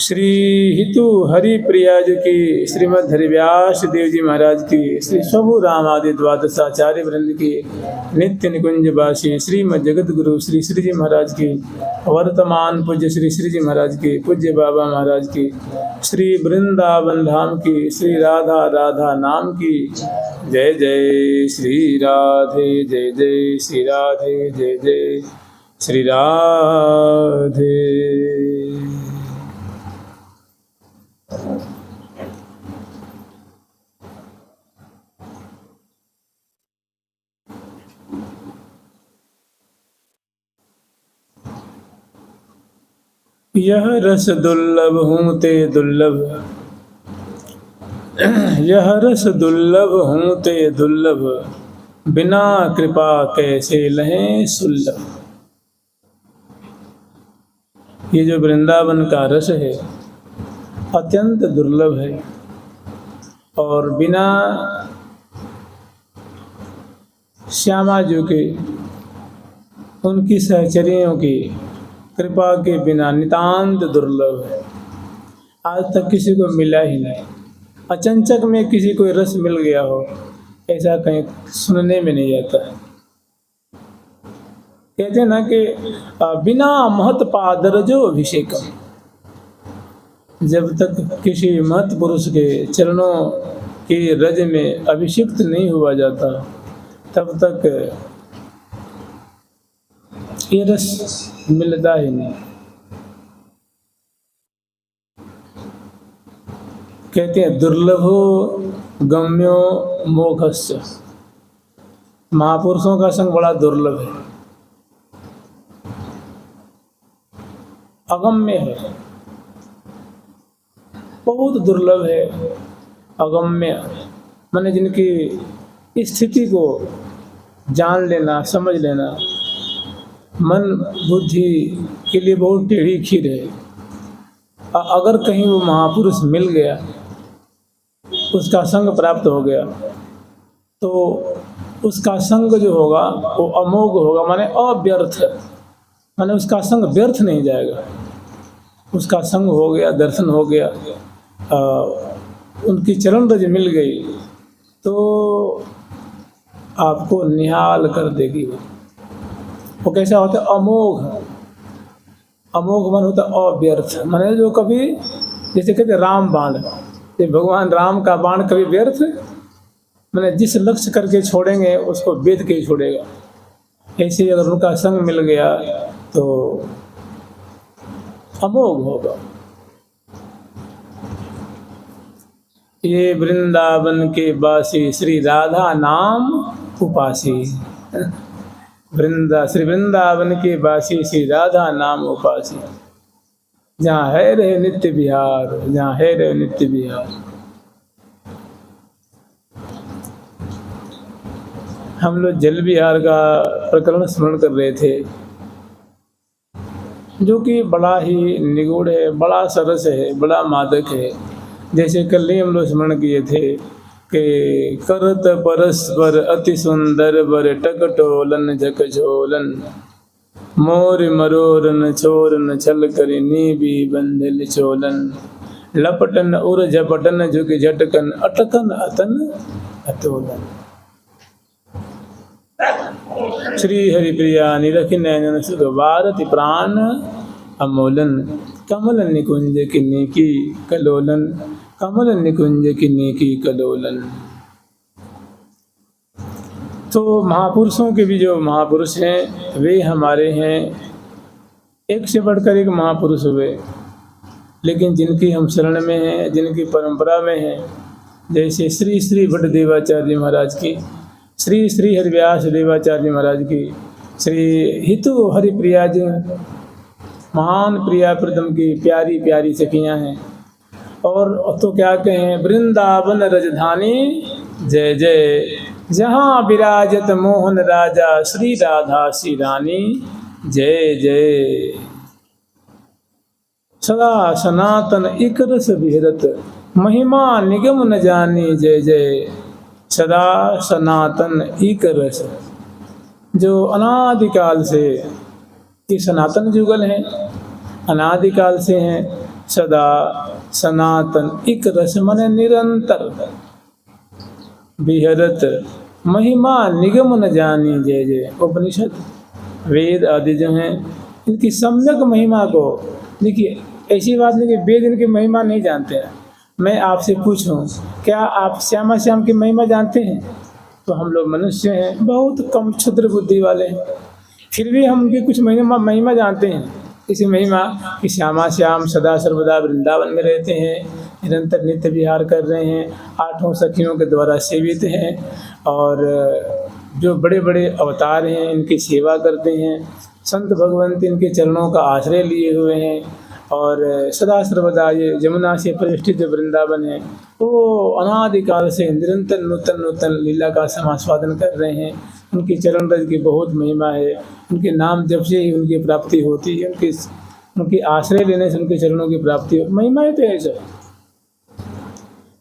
श्री हितु हरि प्रिया जी की, श्रीमद् हरिव्यास देव जी महाराज की, श्री स्वभु राम आदि द्वादशाचार्य वृंद की, नित्य निकुंज वासी श्रीमद् जगत गुरु श्री श्री जी महाराज की, वर्तमान पूज्य श्री श्री जी महाराज की, पूज्य बाबा महाराज की, श्री वृंदावन धाम की, श्री राधा राधा नाम की। जय जय श्री राधे, जय जय श्री राधे, जय जय श्री राधे। यह रस दुर्लभ हूँ ते दुर्लभ, यह रस दुर्लभ हूँ ते दुर्लभ, बिना कृपा कैसे लहें सुलभ। ये जो वृंदावन का रस है अत्यंत दुर्लभ है और बिना श्यामा जी के, उनकी सहचरियों की कृपा के बिना नितांत दुर्लभ है। आज तक किसी को मिला ही नहीं। अचंचक में किसी को रस मिल गया हो ऐसा कहीं सुनने में नहीं आता है। कहते हैं ना कि बिना महत पादरजो अभिषेकम, जब तक किसी महत पुरुष के चरणों के रज में अभिषिक्त नहीं हुआ जाता तब तक ये रस मिलता ही नहीं। कहते हैं दुर्लभो गम्यो मोक्षस्य, महापुरुषों का संग बड़ा दुर्लभ है, अगम्य है, बहुत दुर्लभ है। अगम्य माने जिनकी स्थिति को जान लेना, समझ लेना मन बुद्धि के लिए बहुत टेढ़ी खीर है। अगर कहीं वो महापुरुष मिल गया, उसका संग प्राप्त हो गया, तो उसका संग जो होगा वो अमोघ होगा, माने अव्यर्थ, माने उसका संग व्यर्थ नहीं जाएगा। उसका संग हो गया, दर्शन हो गया, उनकी चरण रज मिल गई तो आपको निहाल कर देगी। वो कैसा होता है? अमोघ। अमोघ मन होता है अव्यर्थ, माने जो कभी, जैसे कहते राम बाण, ये भगवान राम का बाण कभी व्यर्थ, माने जिस लक्ष्य करके छोड़ेंगे उसको वेद के ही छोड़ेगा। ऐसे अगर उनका संग मिल गया तो अमोघ होगा। ये वृंदावन के वासी श्री राधा नाम उपासी, श्री वृंदावन के वासी श्री राधा नाम उपासी, जहाँ है रहे नित्य विहार, जहाँ है रहे नित्य विहार। हम लोग जल विहार का प्रकरण स्मरण कर रहे थे, जो कि बड़ा ही निगूढ़ है, बड़ा सरस है, बड़ा मादक है। जैसे कल ही हम लोग स्मरण किए थे कि करत परस्पर अति सुंदर बर टकटोलन झकझोलन, मोर मरोरन छोरन छल करि नीबी बंधल चोलन, लपटन उर झपटन झुक झटकन अटकन अतन अतोलन। श्री हरिप्रिया निरखि नयन सुख भारति प्राण अमोलन, कमल निकुंज की नेकी कलोलन, कमल निकुंज की नेकी कलोलन। तो महापुरुषों के भी जो महापुरुष हैं वे हमारे हैं, एक से बढ़कर एक महापुरुष हुए, लेकिन जिनकी हम शरण में हैं, जिनकी परंपरा में हैं, जैसे श्री श्री भट्ट देवाचार्य महाराज की, श्री श्री हरिव्यास देवाचार्य महाराज की, श्री हितु हरिप्रिया जी महान प्रिया प्रीतम की प्यारी प्यारी सखियाँ हैं। और तो क्या कहें, वृंदावन रजधानी जय जय, जहाँ विराजत मोहन राजा श्री राधा श्री रानी जय जय। सदा सनातन एक रस विहरत, महिमा निगम न जानी जय जय। सदा सनातन एक रस, जो अनादिकाल से, ये सनातन जुगल हैं, अनादिकाल से हैं, सदा सनातन एक रस मन निरंतर, विहरत महिमा निगम न जानी। जय जय। उपनिषद वेद आदि जो हैं इनकी सम्यक महिमा को, देखिए ऐसी बात नहीं कि वेद इनकी महिमा नहीं जानते हैं। मैं आपसे पूछूं, क्या आप श्यामा श्याम की महिमा जानते हैं? तो हम लोग मनुष्य हैं, बहुत कम क्षुद्र बुद्धि वाले हैं, फिर भी हम उनकी कुछ महिमा जानते हैं। इसी महिमा कि श्यामा श्याम सदा सर्वदा वृंदावन में रहते हैं, निरंतर नित्य विहार कर रहे हैं, 8 सखियों के द्वारा सेवित हैं, और जो बड़े बड़े अवतार हैं इनकी सेवा करते हैं, संत भगवंत इनके चरणों का आश्रय लिए हुए हैं, और सदा सर्वदा ये जमुना से प्रतिष्ठित जो वृंदावन है वो अनादिकाल से निरंतर नूतन नूतन लीला का समास्वादन कर रहे हैं। उनकी चरण रज की बहुत महिमा है, उनके नाम जब से ही उनकी प्राप्ति होती है, उनकी आश्रय लेने से उनके चरणों की प्राप्ति हो, महिमा है तो ऐसा।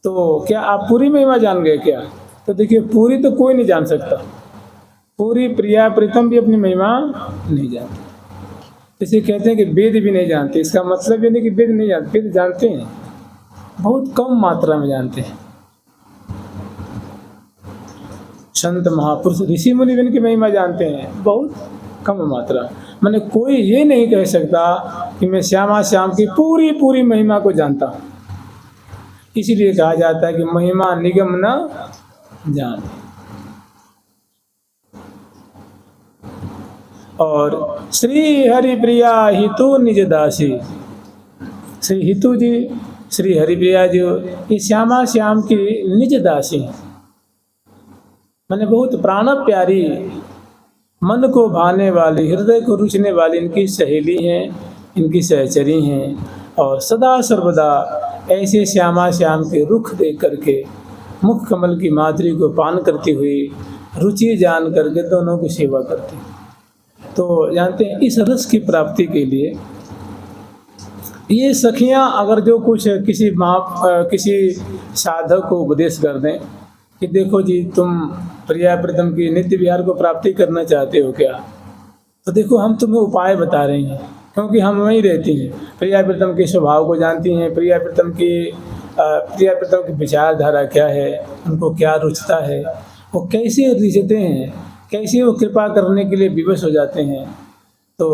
तो क्या आप पूरी महिमा जान गए क्या? तो देखिए पूरी तो कोई नहीं जान सकता, पूरी प्रिया प्रीतम भी अपनी महिमा नहीं जानती। इसे कहते हैं कि वेद भी नहीं जानते, इसका मतलब ये नहीं कि वेद नहीं जानते, वेद जानते हैं, बहुत कम मात्रा में जानते हैं। संत महापुरुष ऋषि मुनि भी इनकी महिमा जानते हैं, बहुत कम मात्रा। मैंने कोई ये नहीं कह सकता कि मैं श्यामा श्याम की पूरी पूरी महिमा को जानता हूँ। इसीलिए कहा जाता है कि महिमा निगम न जान। और श्री हरिप्रिया हितु निज दासी, श्री हितु जी, श्री हरिप्रिया जो ये श्यामा श्याम की निज दासी, मैंने बहुत प्राण प्यारी, मन को भाने वाली, हृदय को रुचने वाली इनकी सहेली हैं, इनकी सहचरी हैं, और सदा सर्वदा ऐसे श्यामा श्याम के रुख देख करके, मुख कमल की माधुरी को पान करती हुई, रुचि जान करके दोनों की सेवा करती। तो जानते हैं इस रस की प्राप्ति के लिए ये सखियां अगर जो कुछ किसी साधक को उपदेश कर दें कि देखो जी तुम प्रिया प्रीतम की नित्य विहार को प्राप्ति करना चाहते हो क्या, तो देखो हम तुम्हें उपाय बता रहे हैं, क्योंकि हम वहीं रहती हैं, प्रिया प्रीतम के स्वभाव को जानती हैं, प्रिया प्रीतम की विचारधारा क्या है, उनको क्या रुचता है, वो कैसे रिझते हैं, कैसे वो कृपा करने के लिए विवश हो जाते हैं। तो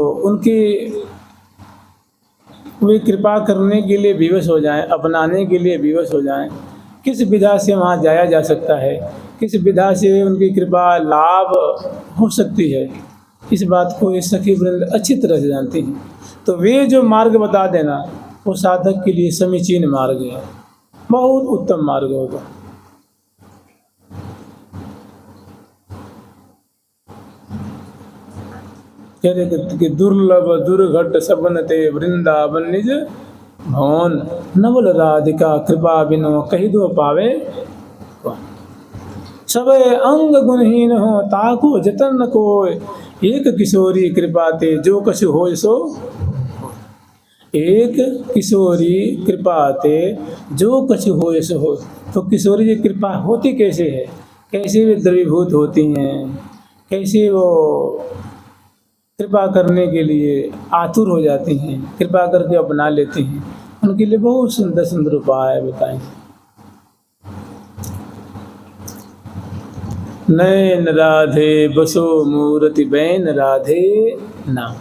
वे कृपा करने के लिए विवश हो जाएं, अपनाने के लिए विवश हो जाएं, किस विधा से वहाँ जाया जा सकता है, किस विधा से उनकी कृपा लाभ हो सकती है, इस बात को ये सखी वृंद अच्छी तरह से जानती हैं। तो वे जो मार्ग बता देना वो साधक के लिए समीचीन मार्ग है, बहुत उत्तम मार्ग होगा। कह रहे कि दुर्लभ दुर्घट सबन ते वृंदावन निज भवन, नवल राधिका कृपा बिनो कही दो पावे, सब अंग गुणहीन हो ताको जतन न कोय, एक किशोरी कृपा ते जो कछु हो सो, एक किशोरी कृपा ते जो कछु हो सो हो। तो किशोरी की कृपा होती कैसे है, कैसे वे द्रवीभूत होती हैं, कैसे वो कृपा करने के लिए आतुर हो जाती हैं, कृपा करके अपना लेती हैं, उनके लिए बहुत सुंदर सुंदर उपाय बताएं। नैन राधे बसो मूर्ति बैन राधे नाम,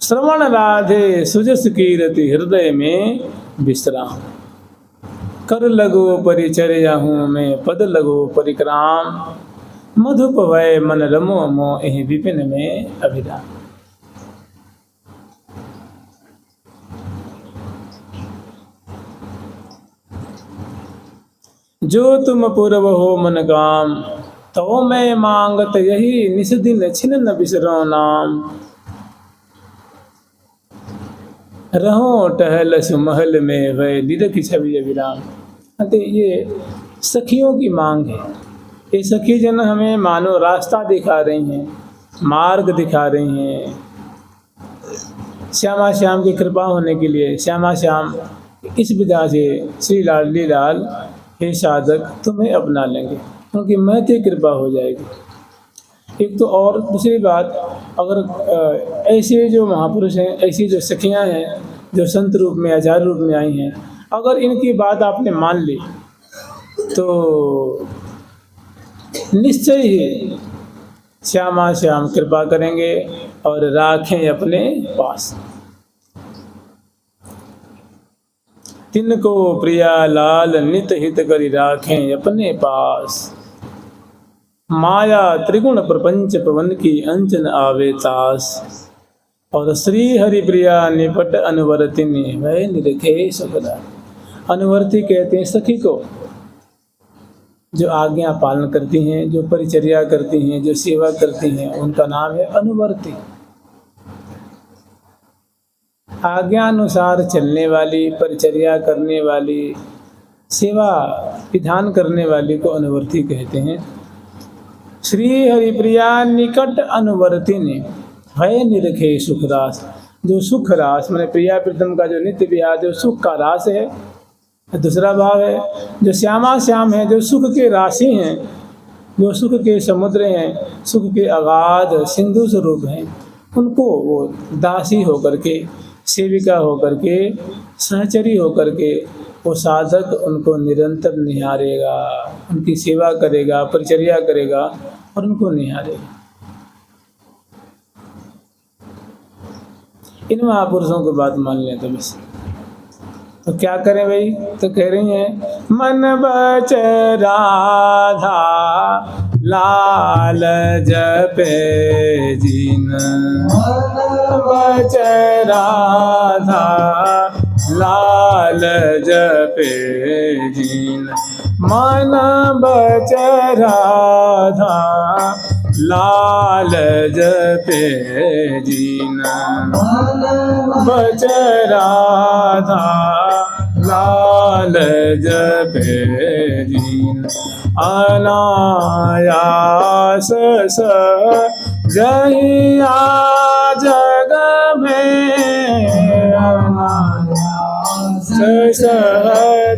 श्रवण राधे सुजस कीरति हृदय में विश्राम, कर लगो परिचर्या हूँ मैं पद लगो परिक्राम, मधुप भय मन रमो मोह विपिन में अभिराम। जो तुम पूर्व हो मन काम, तो मैं मांगत यही निस दिन छिन न बिसरो नाम, रहो टहल सुमहल में वह निरख छवि अभिराम। ये सखियों की मांग है, ये सखी जन हमें मानो रास्ता दिखा रही हैं, मार्ग दिखा रही हैं, श्यामा श्याम की कृपा होने के लिए। श्यामा श्याम इस विधा से श्री लाडली लाल हे साधक तुम्हें अपना लेंगे, उनकी महती कृपा हो जाएगी। एक तो और दूसरी बात, अगर ऐसे जो महापुरुष हैं, ऐसी जो सखियां हैं, जो संत रूप में आचार्य रूप में आई हैं, अगर इनकी बात आपने मान ली तो निश्चय ही श्यामा श्याम कृपा करेंगे और राखें अपने पास। तिनको प्रिया लाल नित हित करी राखें अपने पास। माया त्रिगुण प्रपंच पवन की अंचन आवे तास। और श्री हरि प्रिया निपट अनुवर्तिनी वह निरखे सुखदा। अनुवर्ती कहते हैं सखी को, जो आज्ञा पालन करती हैं, जो परिचर्या करती हैं, जो सेवा करती हैं, उनका नाम है अनुवर्ती। आज्ञा अनुसार चलने वाली, परिचर्या करने वाली, सेवा विधान करने वाली को अनुवर्ती कहते हैं। श्री हरिप्रिया निकट अनुवर्तिनी है निरखे सुखरास। जो सुख रास मैंने प्रिया प्रीतम का जो नित्य विहार जो सुख का रास है, दूसरा भाव है जो श्यामा श्याम है, जो सुख के राशि हैं, जो सुख के समुद्र हैं, सुख के अगाध सिंधु स्वरूप हैं, उनको वो दासी होकर के, सेविका होकर के, सहचरी होकर के वो साधक उनको निरंतर निहारेगा, उनकी सेवा करेगा, परिचर्या करेगा और उनको निहारेगा। इन महापुरुषों की बात मान लें तो बस, तो क्या करें भाई? तो कह रही हैं मन बच राधा लाल जपे जीन। मन बच राधा लाल जपे जीन। मन बच राधा लाल जपे जीन। मन बच राधा लाल जपे जीन। अनायास जहिया जग में। अनायास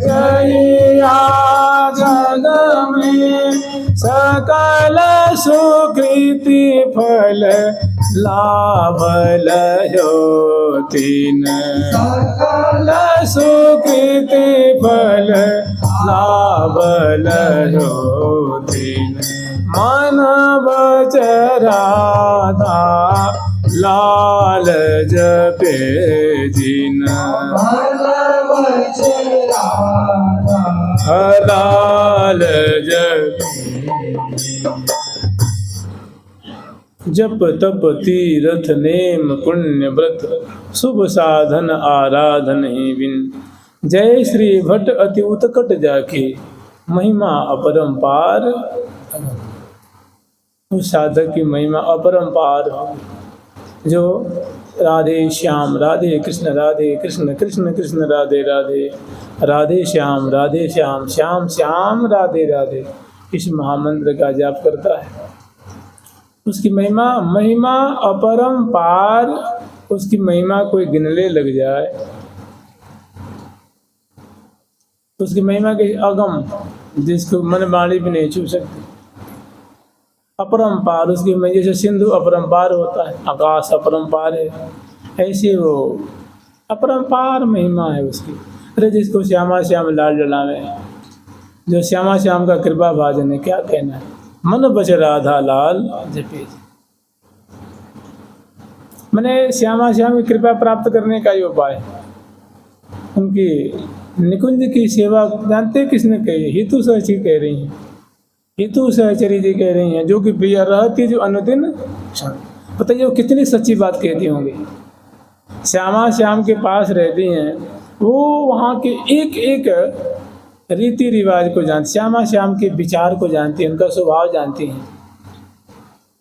जहिया जग में। सकल सुकृति फल लाभ लयो तीन। सकल सुकृति फल लाभ लयो तीन। मन बच राधा लाल जपे जीन। मन बच राधा लाल जपे। जप तप तीरथ नेम पुण्य व्रत शुभ साधन आराधन ही बिन। जय श्री भट्ट अति उत्कट जाके महिमा अपरंपार। उस साधक की महिमा अपरंपार हो जो राधे श्याम राधे कृष्ण राधे कृष्ण कृष्ण कृष्ण राधे राधे राधे श्याम श्याम श्याम राधे राधे इस महामंत्र का जाप करता है। उसकी महिमा महिमा अपरंपार। उसकी महिमा कोई गिनने लग जाए, उसकी महिमा के अगम जिसको मन वाणी भी नहीं छू सकती। अपरंपार उसकी महिमा जैसे सिंधु अपरंपार होता है, आकाश अपरंपार है, ऐसे वो अपरंपार महिमा है उसकी। अरे जिसको श्यामा श्याम लाल डलावे, जो श्यामा श्याम का कृपा भाजन है, क्या कहना है। मन बच राधा लाल जपे। मैंने श्यामा श्याम की कृपा प्राप्त करने का ही उपाय, उनकी निकुंज की सेवा जानते किसने कही? हितु सहचरी कह रही हैं, हितु सहचरी जी कह रही हैं, जो कि प्रिया रहती जो अनुदिन। बताइए वो कितनी सच्ची बात कहती होंगी। श्यामा श्याम के पास रहती हैं, वो वहाँ के एक एक रीति रिवाज को जानती, श्यामा श्याम के विचार को जानती हैं, उनका स्वभाव जानती हैं,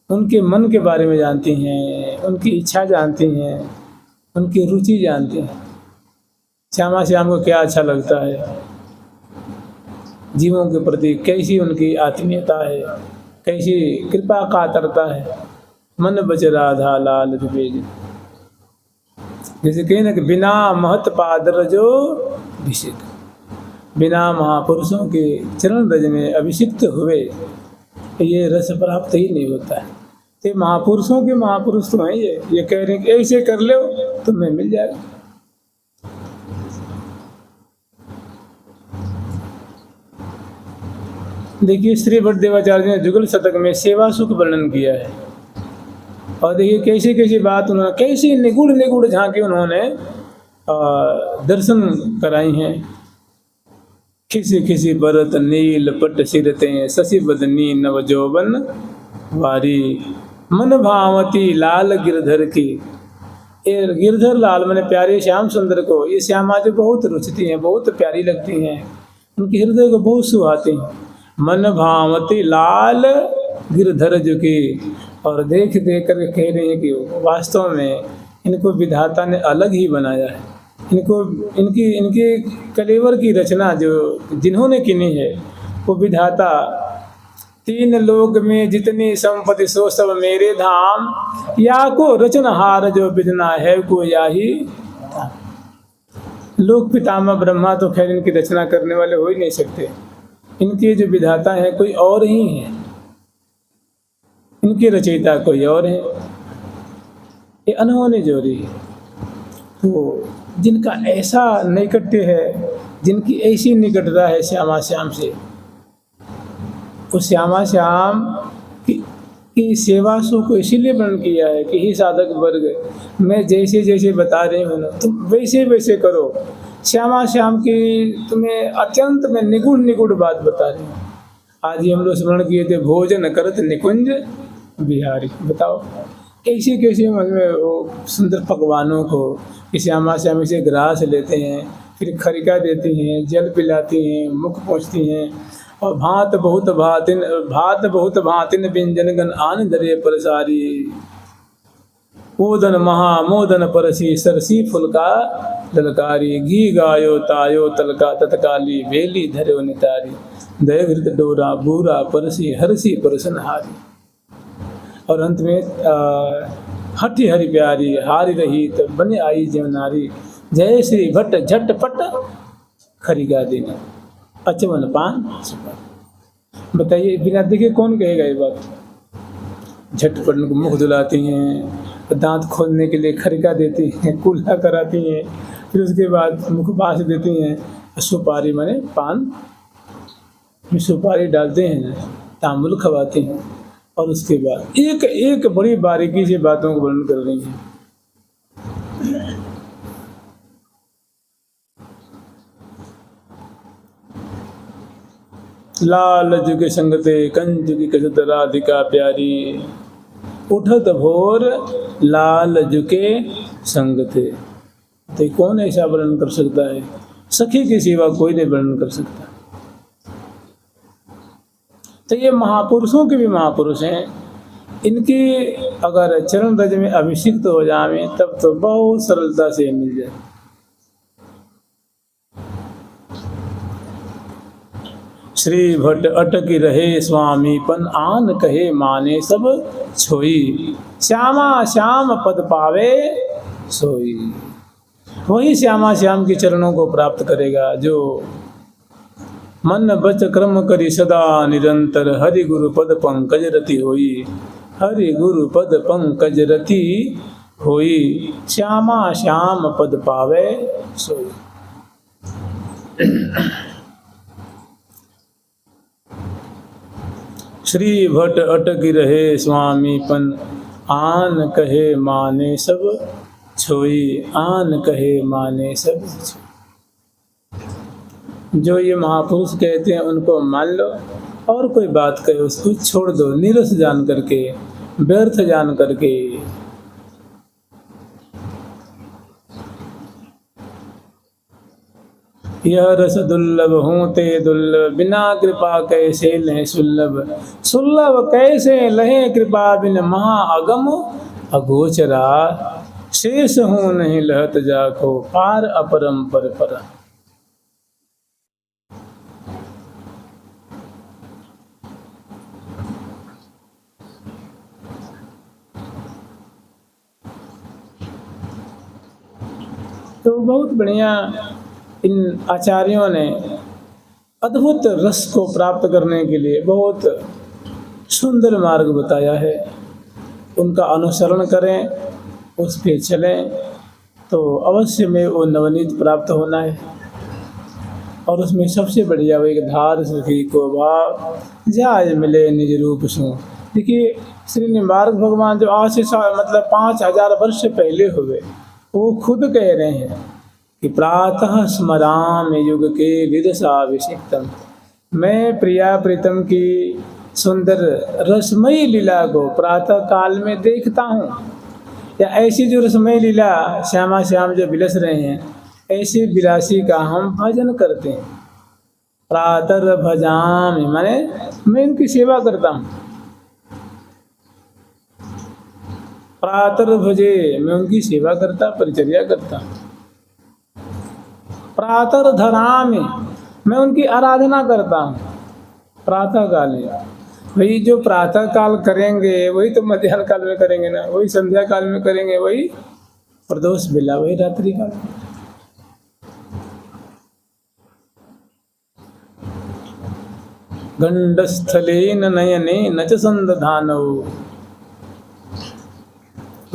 उनके मन के बारे में जानती हैं, उनकी इच्छा जानती हैं, उनकी रुचि जानती हैं। श्यामा श्याम को क्या अच्छा लगता है, जीवों के प्रति कैसी उनकी आत्मीयता है, कैसी कृपा कातरता है। मन बच राधा लाल जपे। जैसे कहीं ना कि बिना महत पादर जो अभिषेक, बिना महापुरुषों के चरण रज में अभिषिक्त हुए ये रस प्राप्त ही नहीं होता है। तो महापुरुषों के महापुरुष तो हैं, ये कह रहे हैं कि ऐसे कर लो तुम्हें मिल जाएगा। देखिए श्री भट्टदेवाचार्य ने जुगल शतक में सेवा सुख वर्णन किया है, और देखिए कैसी कैसी बात उन्होंने, कैसी निगूढ़ निगूढ़ झांकी उन्होंने दर्शन कराई हैं। खिसी खिसी भरत नील पट सिरते, शशि बदनी नव जौवन वारी, मन भावती लाल गिरधर की। ये गिरधर लाल मैंने प्यारे श्याम सुंदर को, ये श्यामा जो बहुत रुचती हैं, बहुत प्यारी लगती हैं, उनके हृदय को बहुत सुहाती हैं। मन भावती लाल गिरधर जो की, और देख देख कर कह रहे हैं कि वास्तव में इनको विधाता ने अलग ही बनाया है। इनको इनकी इनके कलेवर की रचना जो जिन्होंने किनी है, वो विधाता, तीन लोक में जितनी संपत्ति सो सब मेरे धाम, या को रचनहार जो विधना है को याही। लोक पितामह ब्रह्मा तो खैर इनकी रचना करने वाले हो ही नहीं सकते, इनके जो विधाता हैं कोई और ही है, इनके रचयिता कोई और है, ये अनहोनी जोड़ी है। तो जिनका ऐसा नैकट्य है, जिनकी ऐसी निकटता है श्यामा श्याम से, उस श्यामा श्याम की सेवा सुख को इसीलिए वर्णन किया है कि ही साधक वर्ग, मैं जैसे जैसे बता रही हूँ ना तुम वैसे वैसे करो। श्यामा श्याम की तुम्हें अत्यंत में निगूढ़ निगूढ़ बात बता रही हूँ। आज ही हम लोग स्मरण किए थे, भोजन करत निकुंज बिहारी। बताओ कैसे कैसे में वो सुंदर पकवानों को श्यामा श्यामी से ग्रास लेते हैं, फिर खरिका देती हैं, जल पिलाती हैं, मुख पहुँचती हैं, और भात बहुत भातिन व्यंजन गण आन धरे परसारी, ओदन महामोदन परसी सरसी फुलका ललकारी, घी गायो तायो तलका तत्काली, बेली धरे नितारी, दय घृत डोरा बूरा परसी हरसी परसन हारी। और अंत में हठी हरि प्यारी, हारी रही तो बने आई जीवनारी, जय श्री भट्ट झटपट खरिका देना, अचवन पान। बताइए बिना देखे कौन कहेगा ये बात। झटपट मुख धुलाती हैं, दांत खोलने के लिए खरिका देती हैं, कुल्ला कराती हैं, फिर उसके बाद मुख बास देती हैं, सुपारी माने पान में सुपारी डालते हैं, तांबुल खवाते हैं, और उसके बाद एक एक बड़ी बारीकी से बातों को वर्णन कर रही हैं। लाल जुगे संगते कंज की कसत राधिका प्यारी, उठत भोर लाल जुके संगते। तो कौन ऐसा वर्णन कर सकता है? सखी की सिवा कोई नहीं वर्णन कर सकता। तो ये महापुरुषों के भी महापुरुष हैं, इनकी अगर चरण रज में अभिषिक्त हो जाए तब तो बहुत सरलता से मिल जाए। श्री भट्ट अटकी रहे स्वामीपन, आन कहे माने सब छोई, श्यामा श्याम पद पावे सोई। वही श्यामा श्याम के चरणों को प्राप्त करेगा जो मन बच क्रम करी सदा निरंतर, हरि गुरु पद पंकज रति होई, हरि गुरु पद पंकज रति होई, श्यामा श्याम पद पावे सोई। श्री भट्ट अटकी रहे स्वामीपन, आन कहे माने सब छोई, आन कहे माने सब छोई। जो ये महापुरुष कहते हैं उनको मान लो, और कोई बात कहे उसको छोड़ दो, निरस जान करके, व्यर्थ जान करके। यह रस दुर्लभ हूँ ते दुर्लभ, बिना कृपा कैसे लहे सुलभ, सुलभ कैसे लहे कृपा बिन महा अगम अगोचरा, शेष हूँ नहीं लहत जाको पार अपरम पर परा। तो बहुत बढ़िया इन आचार्यों ने अद्भुत रस को प्राप्त करने के लिए बहुत सुंदर मार्ग बताया है। उनका अनुसरण करें, उस पे चलें तो अवश्य में वो नवनीत प्राप्त होना है। और उसमें सबसे बढ़िया वो एक धार सखी को भाव जाय मिले निज रूप सो। देखिए श्री निम्बार्क भगवान जो आज से मतलब 5000 वर्ष से पहले हुए, वो खुद कह रहे हैं कि प्रातः स्मराम युग के विदसाभिषिक्तम, मैं प्रिया प्रीतम की सुंदर रसमयी लीला को प्रातः काल में देखता हूँ। या ऐसी जो रसमयी लीला श्यामा श्याम जो विलस रहे हैं, ऐसे विलासी का हम भजन करते हैं। प्रातः भजाम माने मैं इनकी सेवा करता हूँ। प्रातः भजे मैं उनकी सेवा करता, परिचर्या करता। प्रातः धरामि मैं उनकी आराधना करता हूँ। प्रातः काल वही जो प्रातः काल करेंगे वही तो मध्याह्न काल में करेंगे ना, वही संध्या काल में करेंगे, वही प्रदोष बेला, वही रात्रि काल में। गंडस्थले नयने न च संदधानौ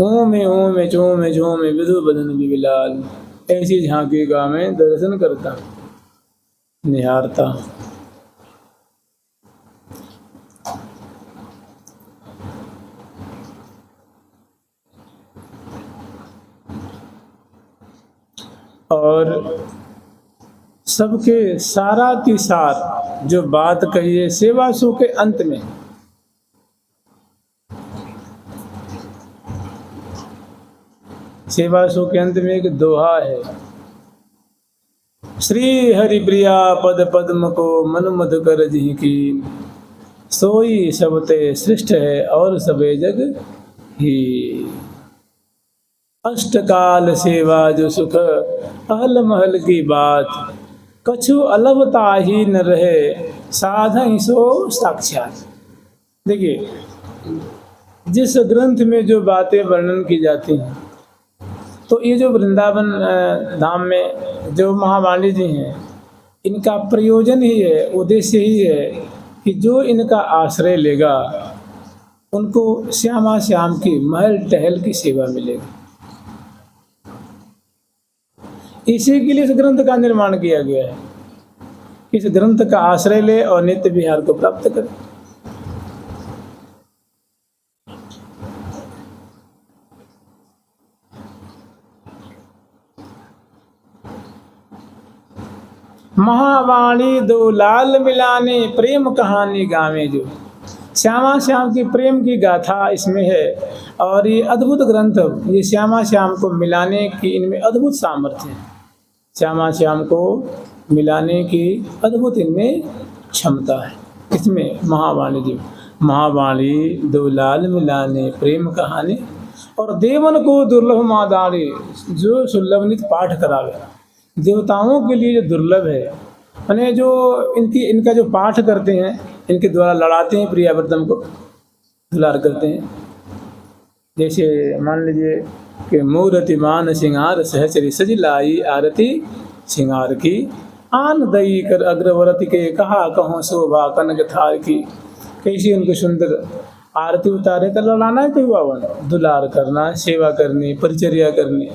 ओमे ओमे चोमे झोमे विधु बदन विलाल, ऐसी झांकी का मैं दर्शन करता निहारता। और सबके सारा की सार जो बात कही है सेवा सु के अंत में, सेवा सु के अंत में एक दोहा है, श्री हरि प्रिया पद पद्म को मन मध कर जी की, सोई सबते श्रेष्ठ है और सबे जग ही। अष्टकाल सेवा जो सुख अहल महल की बात, कछु अलभता ही न रहे साधन सो साक्षात। देखिए जिस ग्रंथ में जो बातें वर्णन की जाती हैं, तो ये जो वृंदावन धाम में जो महावाणी जी हैं, इनका प्रयोजन ही है, उद्देश्य ही है कि जो इनका आश्रय लेगा उनको श्यामा श्याम की महल टहल की सेवा मिलेगी। इसी के लिए इस ग्रंथ का निर्माण किया गया है, इस ग्रंथ का आश्रय ले और नित्य विहार को प्राप्त करे। महावाणी दो लाल मिलाने प्रेम कहानी गावे जो, श्यामा श्याम की प्रेम की गाथा इसमें है। और ये अद्भुत ग्रंथ, ये श्यामा श्याम को मिलाने की इनमें अद्भुत सामर्थ्य है, श्यामा श्याम को मिलाने की अद्भुत इनमें क्षमता है। इसमें महावाणी जी, महावाणी दो लाल मिलाने प्रेम कहानी, और देवन को दुर्लभ मादानी, जो सुलभ नित पाठ करावे, देवताओं के लिए जो दुर्लभ है, यानी जो इनका जो पाठ करते हैं, इनके द्वारा लड़ाते हैं, प्रियाव्रतम को दुलार करते हैं। जैसे मान लीजिए कि मूर्ति मान सिंगार सहचरी सज लाई आरती सिंगार की, आन दई कर अग्रवर्ती के कहा कहो शोभा कनक थार की। कैसी उनको सुंदर आरती उतारे कर लड़ाना है, कोई बावन दुलार करना, सेवा करनी, परिचर्या करनी।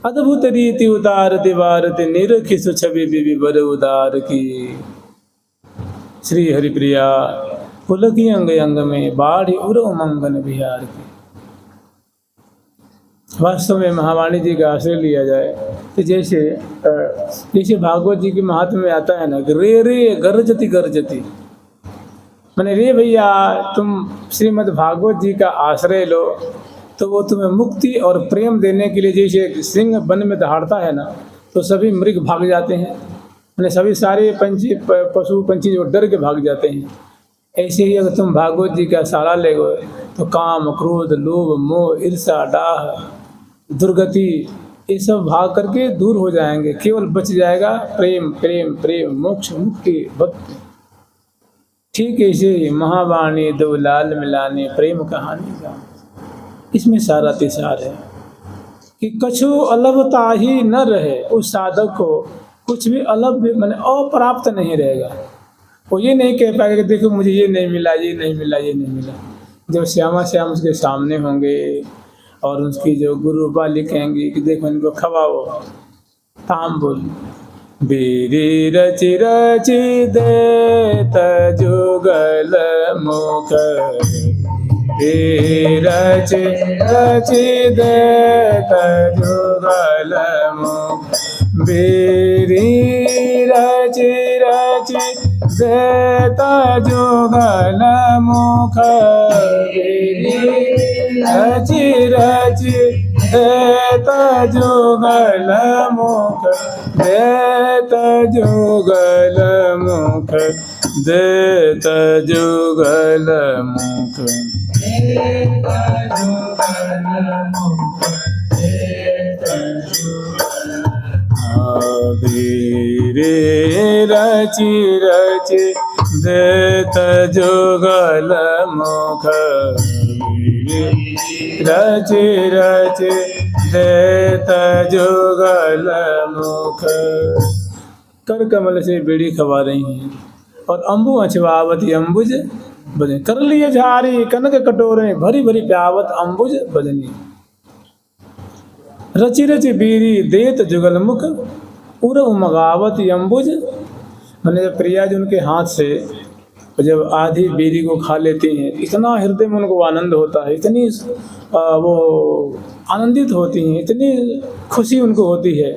अद्भुत रीति उतारती वारती निरखी सुछवि बिबि बर उदार की। श्री हरिप्रिया पुलकी अंग अंग में बाढ़ उर उमंगन बिहार की। वास्तव में महावाणी जी का आश्रय लिया जाए तो जैसे भागवत जी के महात्म्य में आता है ना, रे रे गर्जती गर्जती, मैंने रे भैया तुम श्रीमद् भागवत जी का आश्रय लो तो वो तुम्हें मुक्ति और प्रेम देने के लिए, जैसे सिंह वन में दहाड़ता है ना, तो सभी मृग भाग जाते हैं, मैंने सभी सारे पंछी पशु पंछी जो डर के भाग जाते हैं। ऐसे ही अगर तुम भागवत जी का सहारा ले गए तो काम क्रोध लोभ मोह ईर्षा डाह दुर्गति ये सब भाग करके दूर हो जाएंगे, केवल बच जाएगा प्रेम प्रेम प्रेम मोक्ष मुक्ति भक्ति। ठीक ऐसे ही महावाणी दो लाल मिलाने प्रेम कहानी का, इसमें सारा तिसार है कि कछु अलभता ही न रहे, उस साधक को कुछ भी अलभ मैंने अप्राप्त नहीं रहेगा। वो ये नहीं कह पाएगा कि देखो मुझे ये नहीं मिला ये नहीं मिला ये नहीं मिला। जब श्यामा श्याम उसके सामने होंगे और उसकी जो गुरु रूपा लिखेंगी कि देखो इनको खवाओ ताम बोल, बीरी रचि रचि देत जुगल मुख, बीरी रचि रचि देत जुगल मुख, बीरी रचि रचि देत जुगल मुख, बीरी रचि रचि देत जुगल मुख, देत जुगल मुख, देत जुगल मुख, देत जुगल मुख, देत जुगल मुख। बीरी रचि रचि देत जुगल मुख, रचि रचि देत जुगल मुख। कर कमल से बीड़ी खवा रही हैं और अम्बु अछवावती अम्बुज बजनी। कर लिए झारी कनक कटोरे भरी भरी प्यावत अम्बुज बजनी। रचि रचि बीरी देत जुगल मुख, उरव मगावती अम्बुज। मैंने जब प्रिया जी उनके हाथ से जब आधी बीड़ी को खा लेती हैं, इतना हृदय में उनको आनंद होता है, इतनी वो आनंदित होती हैं, इतनी खुशी उनको होती है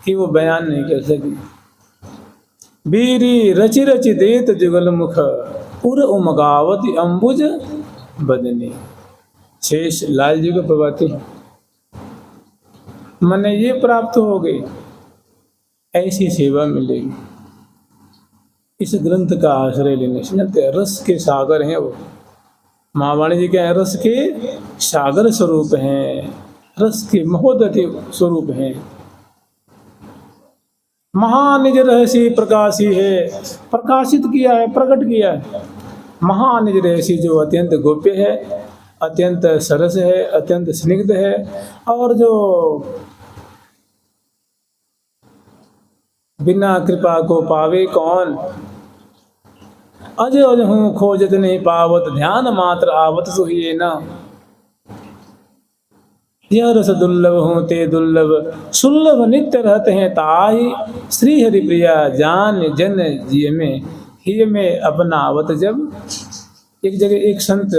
कि वो बयान नहीं कर सकी। बीरी रचि रचि देत जुगल मुख, उर उमगावती अम्बुज बदनी। शेष लाल जी को प्रभाती मैंने ये प्राप्त हो गई, ऐसी सेवा मिलेगी। इस ग्रंथ का आश्रय लेने से जानते रस के सागर हैं वो। महावाणी जी क्या है? रस के सागर स्वरूप हैं, रस के महोदधि स्वरूप हैं। महानिज रहसी प्रकाशी है, प्रकाशित किया है, प्रकट किया है। महानिज रहसी जो अत्यंत गोप्य है, अत्यंत सरस है, अत्यंत स्निग्ध है, और जो बिना कृपा को पावे कौन। अज अज हूँ खोजत नहीं पावत, ध्यान मात्र आवत सुहिए न। यह रस दुर्लभ हूँ ते दुर्लभ, सुलभ नित्य रहते हैं ताहि। श्री हरि प्रिया जान जन जिय में, हिय में अपना आवत जब। एक जगह एक संत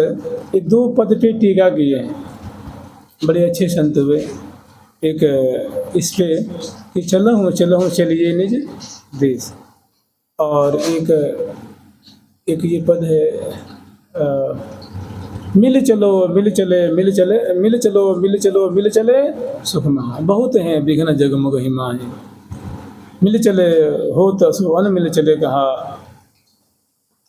ये 2 पद पे टीका किए हैं, बड़े अच्छे संत हुए। एक इस पे कि चलहूँ चलहूँ चलिए निज देश, और एक ये पद है मिल चलो मिल चले मिल चले मिल चलो मिल चलो मिल चले सुख महा। बहुत हैं विघ्न जगमग ही माहे, मिल चले हो तो सुवन मिल चले कहा।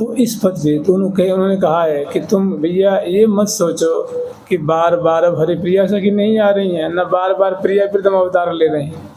तो इस पद से तो उन्होंने कहा है कि तुम भैया ये मत सोचो कि बार बार अब हरिप्रिया सखी नहीं आ रही हैं, न बार बार प्रिया प्रीतम अवतार ले रहे हैं।